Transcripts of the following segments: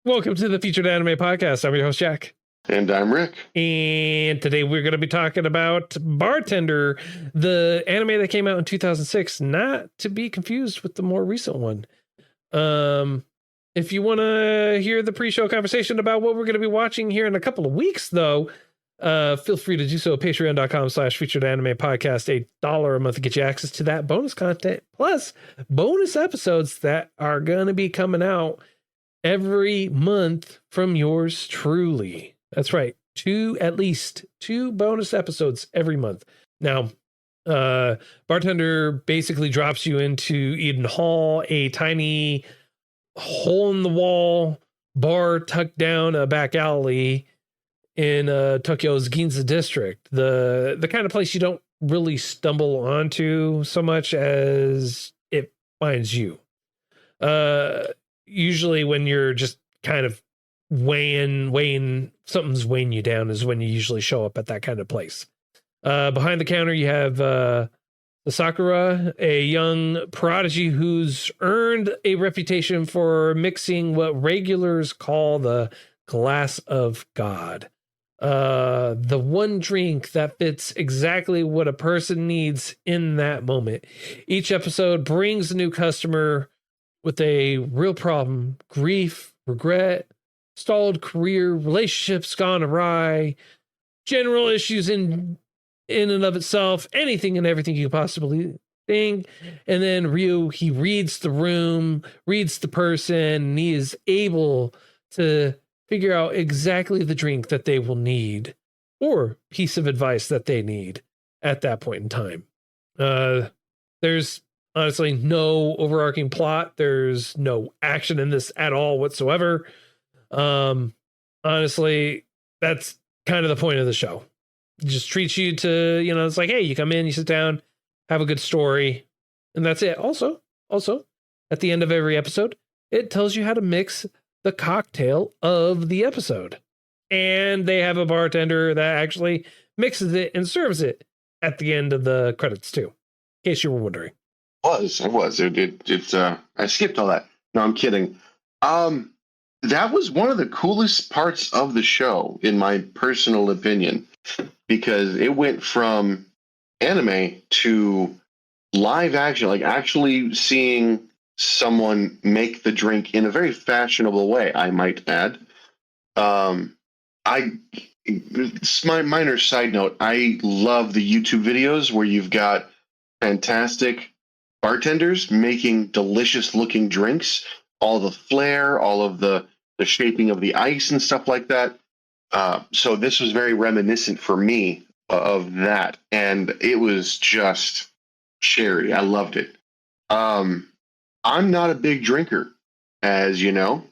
Welcome to the Featured Anime Podcast. I'm your host, Jack. And I'm Rick. And today we're going to be talking about Bartender, the anime that came out in 2006, not to be confused with the more recent one. If you want to hear the pre-show conversation about what we're going to be watching here in a couple of weeks, though, feel free to do so at patreon.com/featured anime podcast. $1 a month to get you access to that bonus content, plus bonus episodes that are going to be coming out every month from yours truly. That's right. At least two bonus episodes every month. Now, Bartender basically drops you into Eden Hall, a tiny hole in the wall bar tucked down a back alley in Tokyo's Ginza district. The kind of place you don't really stumble onto so much as it finds you. Usually when you're just kind of something's weighing you down is when you usually show up at that kind of place. Behind the counter, you have Sakura, a young prodigy who's earned a reputation for mixing what regulars call the glass of God. The one drink that fits exactly what a person needs in that moment. Each episode brings a new customer with a real problem, grief, regret, stalled career, relationships gone awry, general issues in and of itself, anything and everything you possibly think. And then Ryu, he reads the room, reads the person, and he is able to figure out exactly the drink that they will need or piece of advice that they need at that point in time. There's honestly no overarching plot. There's no action in this at all whatsoever. Honestly, that's kind of the point of the show. It just treats you to, it's like, hey, you come in, you sit down, have a good story, and that's it. Also, at the end of every episode, it tells you how to mix the cocktail of the episode. And they have a bartender that actually mixes it and serves it at the end of the credits too, in case you were wondering. I skipped all that. No, I'm kidding. That was one of the coolest parts of the show, in my personal opinion, because it went from anime to live action, like actually seeing someone make the drink in a very fashionable way, I might add. It's my minor side note. I love the YouTube videos where you've got fantastic bartenders making delicious looking drinks, all the flair, all of the shaping of the ice and stuff like that. So this was very reminiscent for me of that. And it was just cherry. I loved it. I'm not a big drinker, as you know,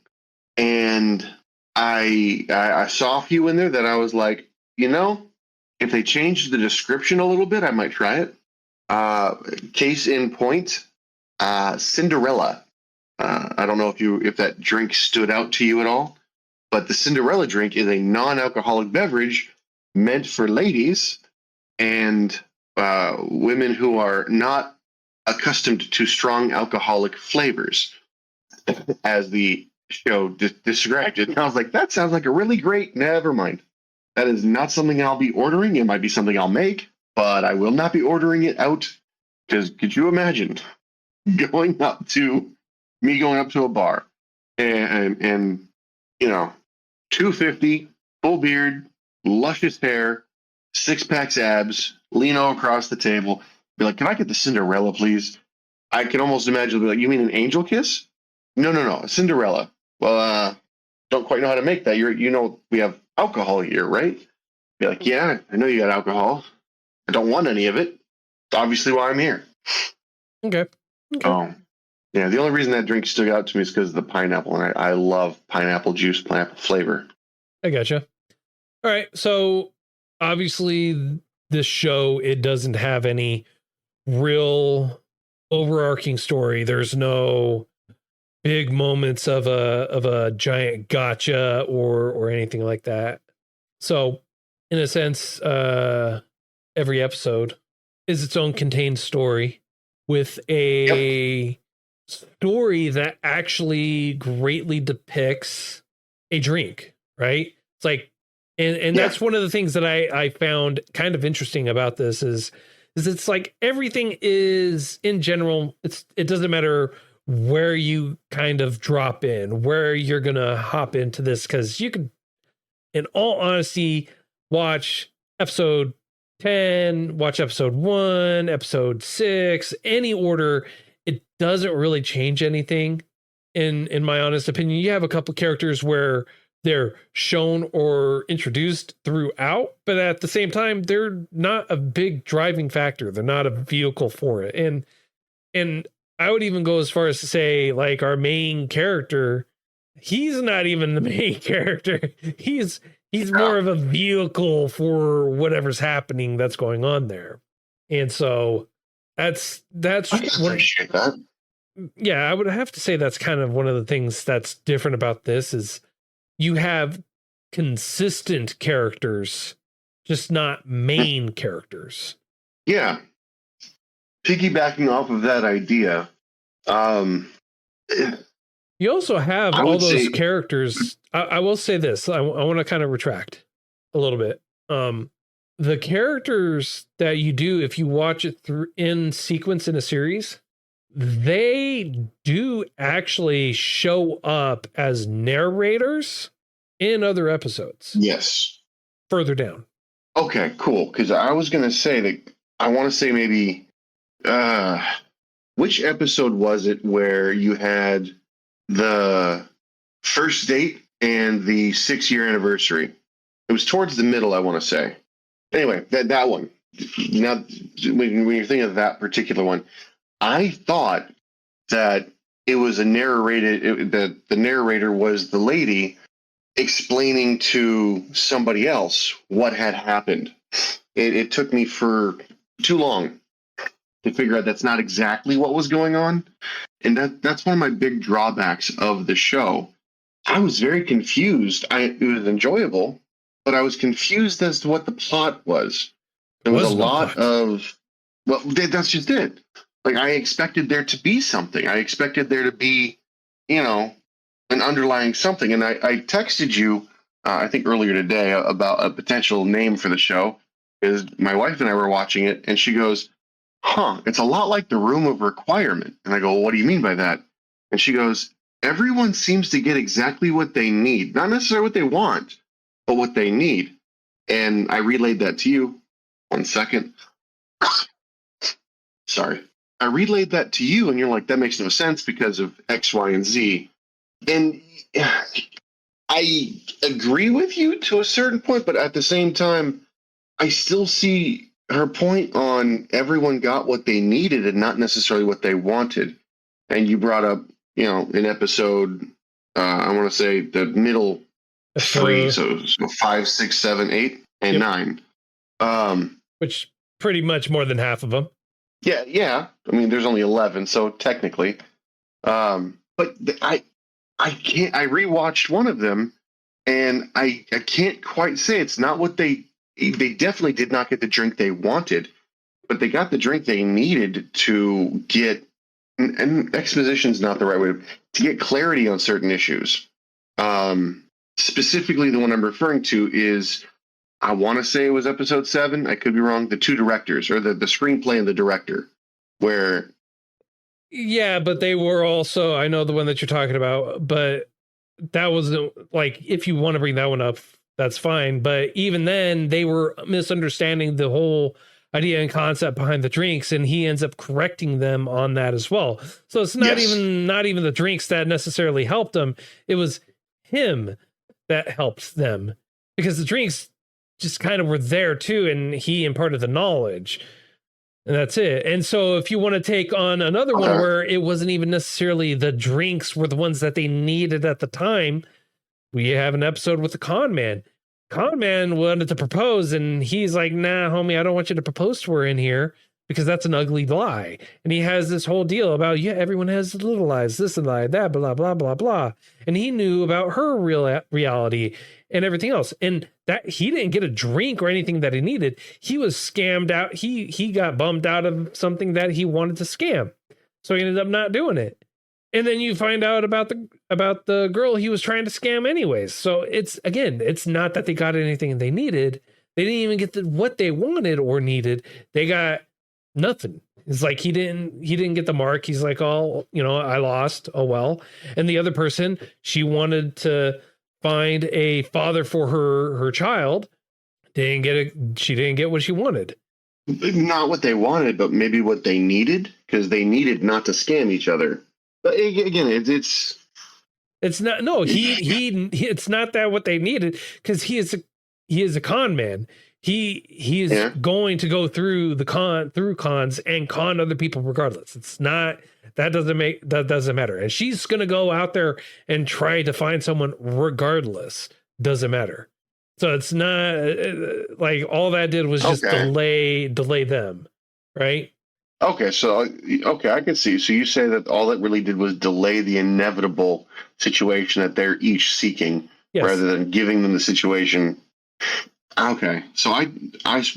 and I saw a few in there that I was like, if they changed the description a little bit, I might try it. Case in point, Cinderella. I don't know if that drink stood out to you at all, but the Cinderella drink is a non-alcoholic beverage meant for ladies and women who are not accustomed to strong alcoholic flavors, as the show described it. And I was like, that sounds like a really great. Never mind. That is not something I'll be ordering. It might be something I'll make, but I will not be ordering it out. Because could you imagine going up to a bar and $2.50, full beard, luscious hair, 6-pack abs, lean over across the table, be like, can I get the Cinderella, please? I can almost imagine, be like, you mean an angel kiss? No, Cinderella. Well, don't quite know how to make that. We have alcohol here, right? Be like, yeah, I know you got alcohol. I don't want any of it. It's obviously why I'm here. Okay. Yeah, the only reason that drink stood out to me is because of the pineapple, and I love pineapple juice, pineapple flavor. I gotcha. All right, so obviously this show, it doesn't have any real overarching story. There's no big moments of a giant gotcha or anything like that. So in a sense, every episode is its own contained story with a story that actually greatly depicts a drink, right? It's like, and Yeah. that's one of the things that I found kind of interesting about this is it's like everything is in general, it doesn't matter where you kind of drop in, where you're gonna hop into this, because you could, in all honesty, watch episode 10, watch episode 1, episode 6, any order. It doesn't really change anything. In my honest opinion, you have a couple characters where they're shown or introduced throughout, but at the same time, they're not a big driving factor. They're not a vehicle for it. And I would even go as far as to say, like, our main character, he's not even the main character. He's more of a vehicle for whatever's happening that's going on there. And so that's I can appreciate that. yeah, I would have to say that's kind of one of the things that's different about this is you have consistent characters, just not main characters. Yeah. Piggybacking off of that idea, you also have I all would those say- characters. I will say this. I want to kind of retract a little bit. The characters that you do, if you watch it through in sequence in a series, they do actually show up as narrators in other episodes yes. further down. Okay, cool. Because I was going to say that I want to say maybe which episode was it where you had the first date and the 6-year anniversary? It was towards the middle, I want to say. Anyway, that one. Now, when you're thinking of that particular one, I thought that it was a narrated. The narrator was the lady explaining to somebody else what had happened. It took me for too long to figure out that's not exactly what was going on, and that's one of my big drawbacks of the show. I was very confused. It was enjoyable, but I was confused as to what the plot was. There was a lot of, well, that's just it. Like, I expected there to be something. I expected there to be, an underlying something. And I texted you, I think earlier today, about a potential name for the show, because my wife and I were watching it, and she goes, it's a lot like The Room of Requirement. And I go, well, what do you mean by that? And she goes, everyone seems to get exactly what they need. Not necessarily what they want, but what they need. And I relayed that to you. 1 second. Sorry. I relayed that to you, and you're like, that makes no sense because of X, Y, and Z. And I agree with you to a certain point, but at the same time, I still see her point on everyone got what they needed and not necessarily what they wanted. And you brought up, in episode, I want to say the middle 3, so 5, 6, 7, 8, and 9. Which pretty much more than half of them. Yeah. I mean, there's only 11, so technically. But I can't. I rewatched one of them, and I can't quite say it's not what they definitely did not get the drink they wanted, but they got the drink they needed to get. And exposition's not the right way to get clarity on certain issues. Specifically, the one I'm referring to is, I want to say it was episode 7. I could be wrong. The 2 directors, or the screenplay and the director, where. Yeah, but they were also, I know the one that you're talking about, but that was like, if you want to bring that one up, that's fine. But even then, they were misunderstanding the whole idea and concept behind the drinks, and he ends up correcting them on that as well. So it's not even the drinks that necessarily helped them. It was him that helped them, because the drinks just kind of were there too, and he imparted the knowledge, and that's it. And so if you want to take on another one where it wasn't even necessarily the drinks were the ones that they needed at the time, we have an episode with the con man. Con man wanted to propose, and he's like, nah, homie, I don't want you to propose to her in here, because that's an ugly lie. And he has this whole deal about, everyone has little lies, this and lie, that, blah, blah, blah, blah. And he knew about her reality and everything else. And that he didn't get a drink or anything that he needed. He was scammed out. He got bummed out of something that he wanted to scam. So he ended up not doing it. And then you find out about the girl he was trying to scam anyways. So it's not that they got anything they needed. They didn't even get what they wanted or needed. They got nothing. It's like he didn't get the mark. He's like, oh, I lost. Oh well. And the other person, she wanted to find a father for her child. She didn't get what she wanted. Not what they wanted, but maybe what they needed, because they needed not to scam each other. But again, it's not. No, it's not that what they needed, because he is a con man. He is going to go through cons and con other people regardless. It's not that doesn't matter. And she's going to go out there and try to find someone regardless. Doesn't matter. So it's not like all that did was just delay them, right? Okay, so I can see. So you say that all it really did was delay the inevitable situation that they're each seeking, rather than giving them the situation. Okay, so I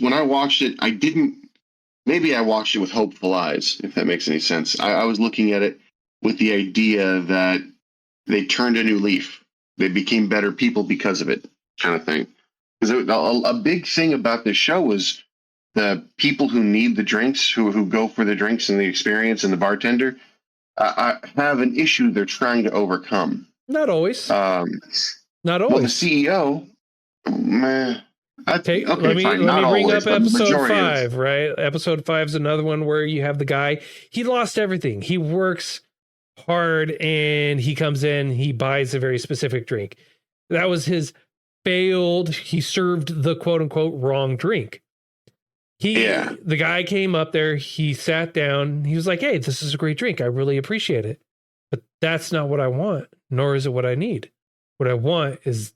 when I watched it, I didn't. Maybe I watched it with hopeful eyes, if that makes any sense. I was looking at it with the idea that they turned a new leaf. They became better people because of it, kind of thing. Because a big thing about this show was the people who need the drinks, who go for the drinks and the experience and the bartender, have an issue they're trying to overcome. Not always. Not always. Well, the CEO, man. Let me bring up episode 5, right? Episode 5 is another one where you have the guy. He lost everything. He works hard and he comes in. He buys a very specific drink. That was his failed. He served the quote unquote wrong drink. The guy came up there, he sat down, he was like, hey, this is a great drink. I really appreciate it. But that's not what I want, nor is it what I need. What I want is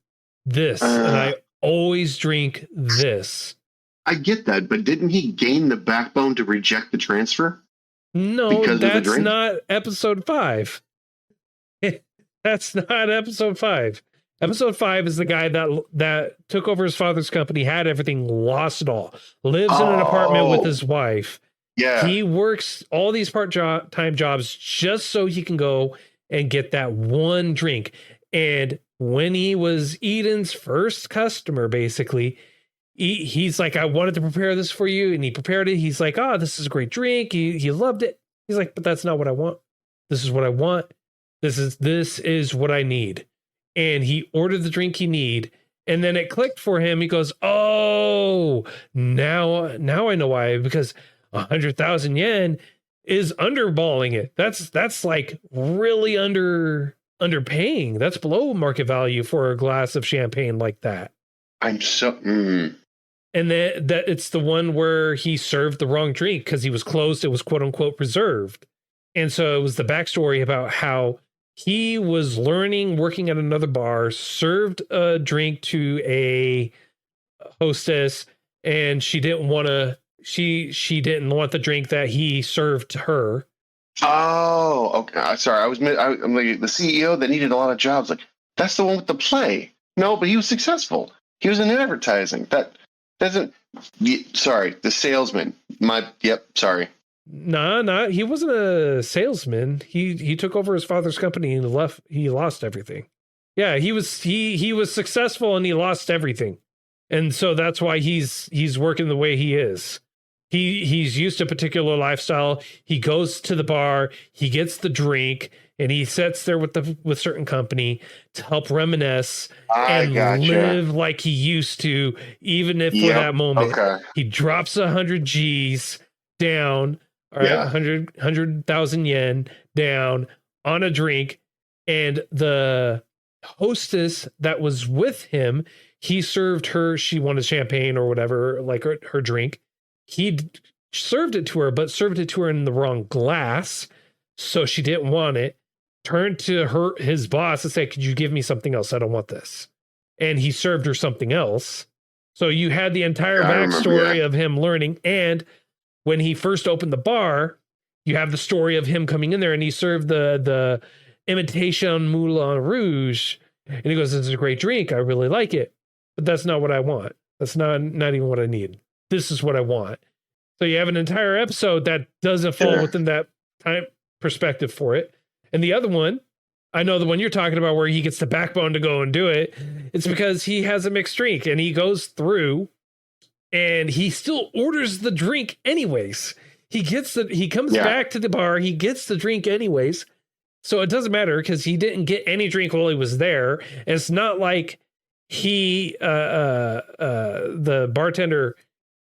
this. And I always drink this. I get that, but didn't he gain the backbone to reject the transfer? No, that's not episode 5. That's not episode 5. Episode 5 is the guy that took over his father's company, had everything, lost it all, lives in an apartment with his wife. Yeah. He works all these part-time jobs just so he can go and get that one drink. And when he was Eden's first customer, basically, he's like, I wanted to prepare this for you. And he prepared it. He's like, this is a great drink. He loved it. He's like, but that's not what I want. This is what I want. This is what I need. And he ordered the drink he need, and then it clicked for him. He goes, "Oh, now I know why. Because 100,000 yen is underballing it. That's like really underpaying. That's below market value for a glass of champagne like that." I'm so. And that it's the one where he served the wrong drink because he was closed. It was quote unquote reserved, and so it was the backstory about how he was working at another bar, served a drink to a hostess, and she didn't want the drink that he served to her. Oh, okay. Sorry, I'm like the CEO that needed a lot of jobs. Like, that's the one with the play. No, but he was successful. He was in advertising. That doesn't. Sorry, the salesman. Sorry. Nah, he wasn't a salesman. He took over his father's company and left. He lost everything. Yeah, he was successful and he lost everything. And so that's why he's working the way he is. He's used to a particular lifestyle. He goes to the bar, he gets the drink, and he sits there with certain company to help reminisce live like he used to, even if for that moment he drops 100 G's down. All right, 100,000 yen down on a drink, and the hostess that was with him, he served her. She wanted champagne or whatever, like her drink. He served it to her, but served it to her in the wrong glass, so she didn't want it. Turned to his boss and said, "Could you give me something else? I don't want this." And he served her something else. So you had the entire backstory of him learning, and when he first opened the bar, you have the story of him coming in there and he served the imitation Moulin Rouge. And he goes, "This is a great drink. I really like it. But that's not what I want. That's not even what I need. This is what I want." So you have an entire episode that doesn't fall within that time perspective for it. And the other one, I know the one you're talking about where he gets the backbone to go and do it. It's because he has a mixed drink and he goes through and he still orders the drink anyways. He comes back to the bar. He gets the drink anyways. So it doesn't matter because he didn't get any drink while he was there. And it's not like the bartender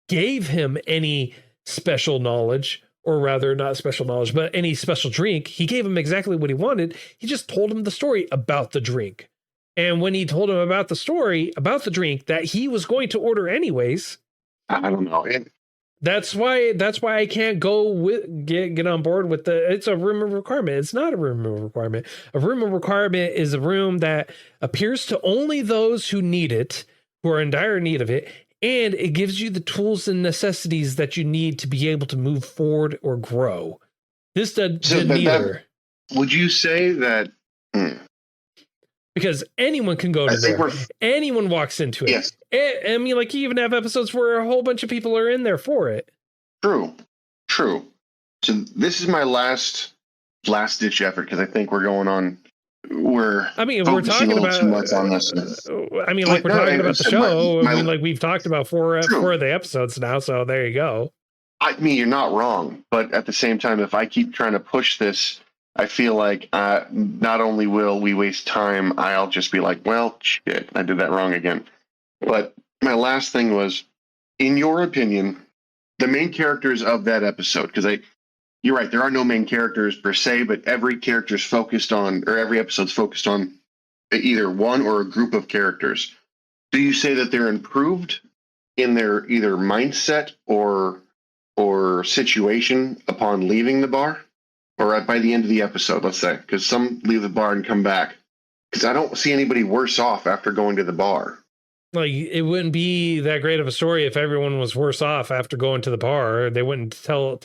gave him any special knowledge, or rather not special knowledge, but any special drink. He gave him exactly what he wanted. He just told him the story about the drink. And when he told him about the story about the drink that he was going to order anyways, I don't know. that's why I can't get on board with it's a room of requirement. It's not a room of requirement. A room of requirement is a room that appears to only those who need it, who are in dire need of it, and it gives you the tools and necessities that you need to be able to move forward or grow. This did neither. Would you say that? Because anyone can go to there. Anyone walks into it. Yes. I mean, like, you even have episodes where a whole bunch of people are in there for it. True. So this is my last ditch effort because I think we're going on. We're talking about too much on this. Talking about the show. We've talked about four of the episodes now. So there you go. I mean, you're not wrong, but at the same time, if I keep trying to push this, I feel like not only will we waste time, I'll just be like, well, shit, I did that wrong again. But my last thing was, in your opinion, the main characters of that episode, because you're right, there are no main characters per se, but every character's focused on, or every episode's focused on either one or a group of characters. Do you say that they're improved in their either mindset or situation upon leaving the bar? Or by the end of the episode, let's say, because some leave the bar and come back. Because I don't see anybody worse off after going to the bar. Like, it wouldn't be that great of a story if everyone was worse off after going to the bar. They wouldn't tell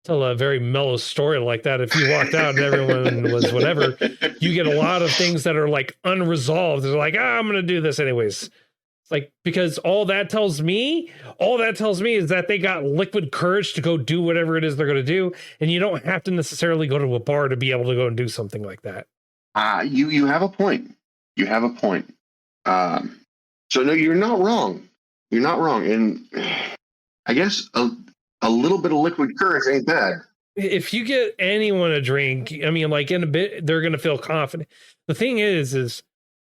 a very mellow story like that if you walked out and everyone was whatever. You get a lot of things that are like unresolved. They're like, I'm going to do this anyways. Like, because all that tells me is that they got liquid courage to go do whatever it is they're going to do. And you don't have to necessarily go to a bar to be able to go and do something like that. You have a point. So no, you're not wrong. And I guess a little bit of liquid courage ain't bad. If you get anyone a drink, I mean, like, in a bit, they're going to feel confident. The thing is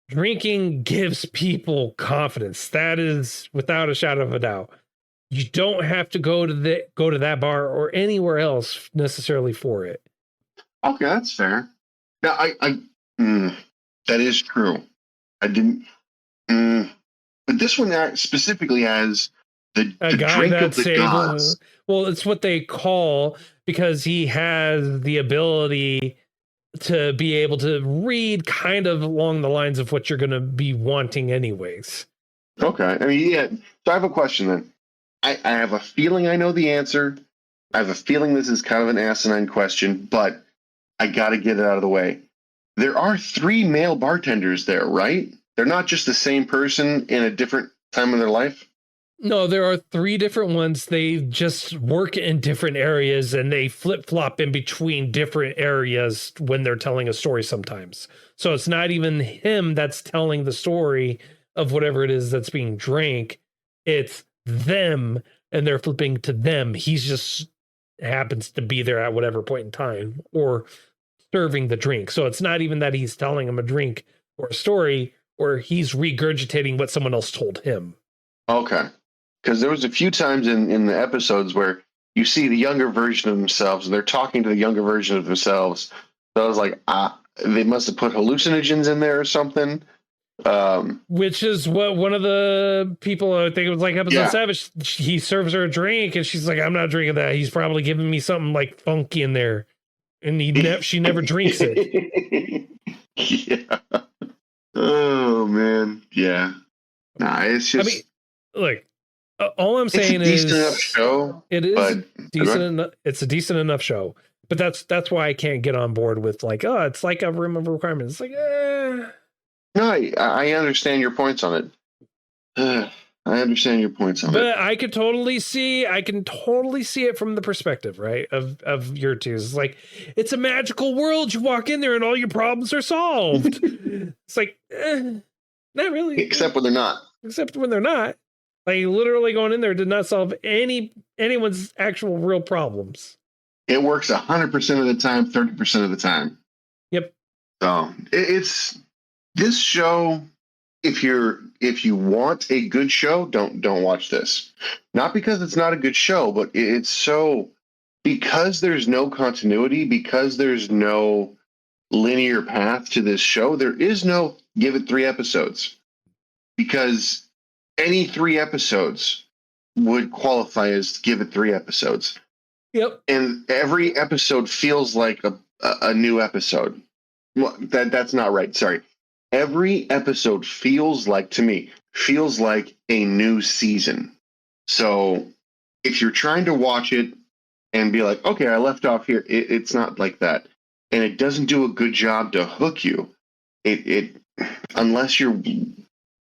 drinking gives people confidence. That is without a shadow of a doubt. You don't have to go to that bar or anywhere else necessarily for it. Okay, that's fair. Now, that is true. I didn't. But this one specifically has the guy drink that's of the gods. Well, it's what they call, because he has the ability to be able to read kind of along the lines of what you're going to be wanting anyways. Okay. I mean, yeah. So I have a question then. I have a feeling I know the answer. I have a feeling this is kind of an asinine question, but I got to get it out of the way. There are 3 male bartenders there, right? They're not just the same person in a different time of their life? No, there are 3 different ones. They just work in different areas and they flip-flop in between different areas when they're telling a story sometimes. So it's not even him that's telling the story of whatever it is that's being drank. It's them, and they're flipping to them. He's just happens to be there at whatever point in time or serving the drink. So it's not even that he's telling him a drink or a story, or he's regurgitating what someone else told him. Okay. Because there was a few times in the episodes where you see the younger version of themselves, and they're talking to the younger version of themselves. So I was like, they must have put hallucinogens in there or something. Which is what one of the people, I think it was like episode 7, he serves her a drink, and she's like, I'm not drinking that. He's probably giving me something like funky in there. And she never drinks it. Yeah. Oh, man. Yeah. Nah, it's just... I mean, look, all I'm saying is... It's a decent enough show. It is decent enough. It's a decent enough show. But that's why I can't get on board with, like, it's like a room of requirements. It's like, No, I understand your points on it. I understand your points on But it. I can totally see it from the perspective, right? Of your two. It's like, it's a magical world. You walk in there and all your problems are solved. It's like, not really. Except when they're not. Except when they're not. Like, literally going in there did not solve anyone's actual real problems. It works 100% of the time, 30% of the time. Yep. So it's this show. If you want a good show, don't watch this. Not because it's not a good show, but it's so, because there's no continuity, because there's no linear path to this show. There is no give it 3 episodes, because any 3 episodes would qualify as give it 3 episodes. Yep. And every episode feels like a new episode. Well, that's not right. Sorry. Every episode feels like a new season. So if you're trying to watch it and be like, okay, I left off here, it's not like that. And it doesn't do a good job to hook you. It unless you're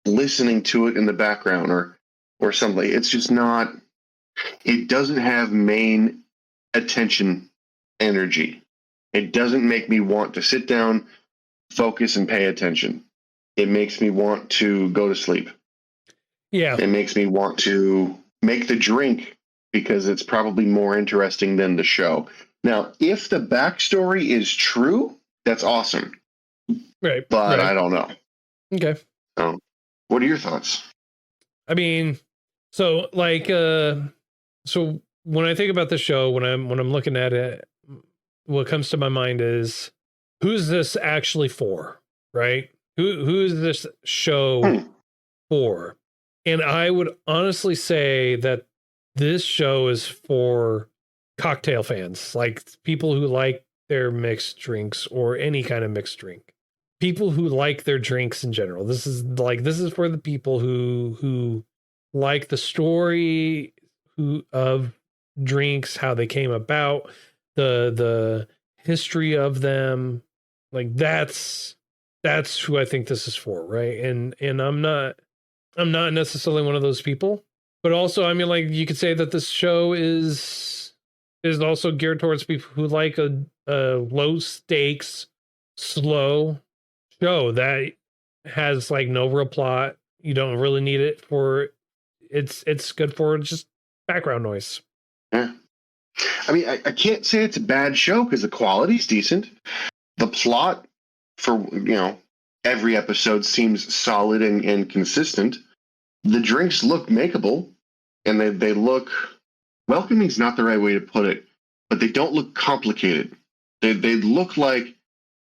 listening to it in the background or something. It's just not, it doesn't have main attention energy. It doesn't make me want to sit down, focus, and pay attention. It makes me want to go to sleep. Yeah. It makes me want to make the drink because it's probably more interesting than the show. Now, if the backstory is true, that's awesome. Right. But right. I don't know. Okay. So, what are your thoughts? I mean, so like, so when I think about the show, when I'm looking at it, what comes to my mind is, who's this actually for, right? Who is this show for? And I would honestly say that this show is for cocktail fans, like people who like their mixed drinks or any kind of mixed drink. People who like their drinks in general. This is for the people who like the story of drinks, how they came about, the history of them. Like that's who I think this is for, right? And I'm not necessarily one of those people, but also, I mean, like, you could say that this show is also geared towards people who like a low stakes, slow show that has like no real plot. You don't really need it for it's good for just background noise. Yeah. I mean, I can't say it's a bad show because the quality's decent. The plot for, every episode seems solid and consistent. The drinks look makeable, and they look, welcoming's not the right way to put it, but they don't look complicated. They look like,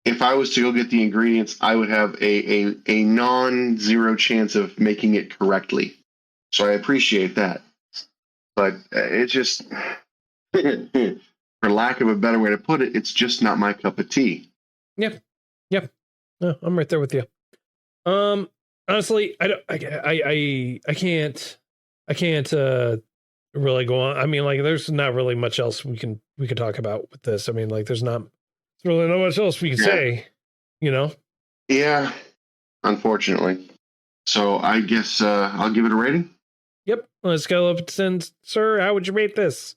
if I was to go get the ingredients, I would have a non-zero chance of making it correctly. So I appreciate that. But it's just, for lack of a better way to put it, it's just not my cup of tea. Yep. No, I'm right there with you. Honestly, I can't really go on. I mean, like, there's not really much else we can talk about with this. I mean, like, there's really not much else we can say, Yeah, unfortunately. So I guess I'll give it a rating. Yep. On a scale of 10, sir, how would you rate this?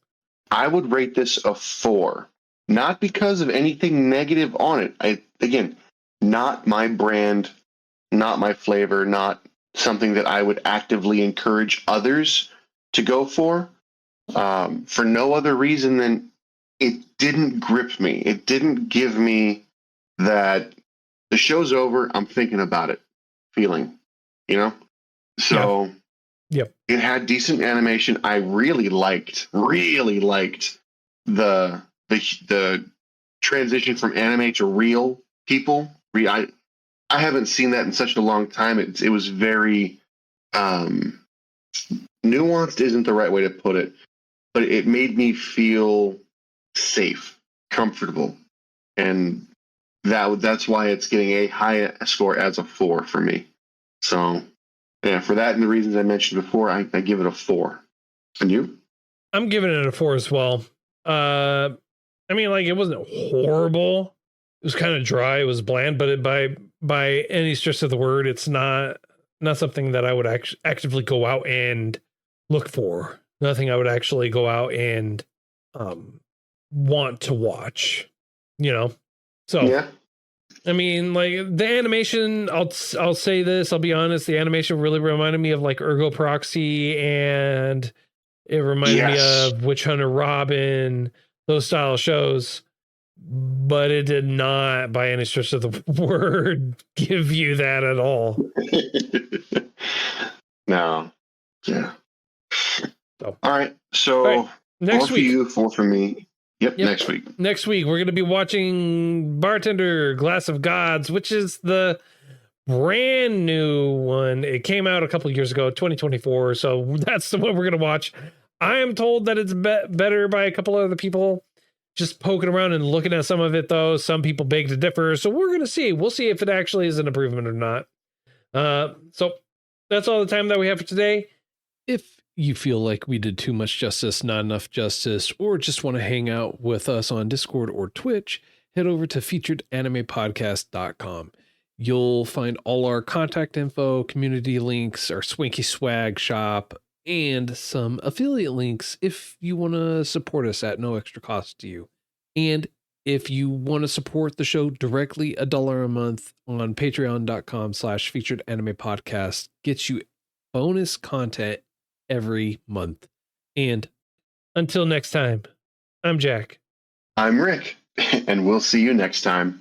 I would rate this a 4. Not because of anything negative on it. Again, not my brand, not my flavor, not something that I would actively encourage others to go for no other reason than it didn't grip me. It didn't give me that the show's over, I'm thinking about it feeling, So Yep. It had decent animation. I really liked the transition from anime to real people. I haven't seen that in such a long time. It was very nuanced isn't the right way to put it, but it made me feel safe, comfortable, and that's why it's getting a high score as a 4 for me. So yeah, for that and the reasons I mentioned before, I give it a 4. And you? I'm giving it a 4 as well. I mean, like, it wasn't horrible. It was kind of dry. It was bland, but by any stretch of the word, it's not not something that I would actively go out and look for. Nothing I would actually go out and want to watch, you know? So, Yeah. I mean, like the animation, I'll say this, I'll be honest, the animation really reminded me of like Ergo Proxy, and it reminded me of Witch Hunter Robin, those style shows, but it did not by any stretch of the word give you that at all. No. Yeah. So. All right. So next 4 week. for you, 4 for me. Yep, next week. Next week, we're going to be watching Bartender, Glass of Gods, which is the brand new one. It came out a couple years ago, 2024. So that's the one we're going to watch. I am told that it's better by a couple other people. Just poking around and looking at some of it, though. Some people beg to differ. So we're going to see. We'll see if it actually is an improvement or not. So that's all the time that we have for today. If you feel like we did too much justice, not enough justice, or just want to hang out with us on Discord or Twitch, head over to featuredanimepodcast.com. You'll find all our contact info, community links, our Swanky Swag shop, and some affiliate links if you want to support us at no extra cost to you. And if you want to support the show directly, $1 a month on patreon.com/featuredanimepodcast gets you bonus content every month. And until next time, I'm Jack. I'm Rick, and we'll see you next time.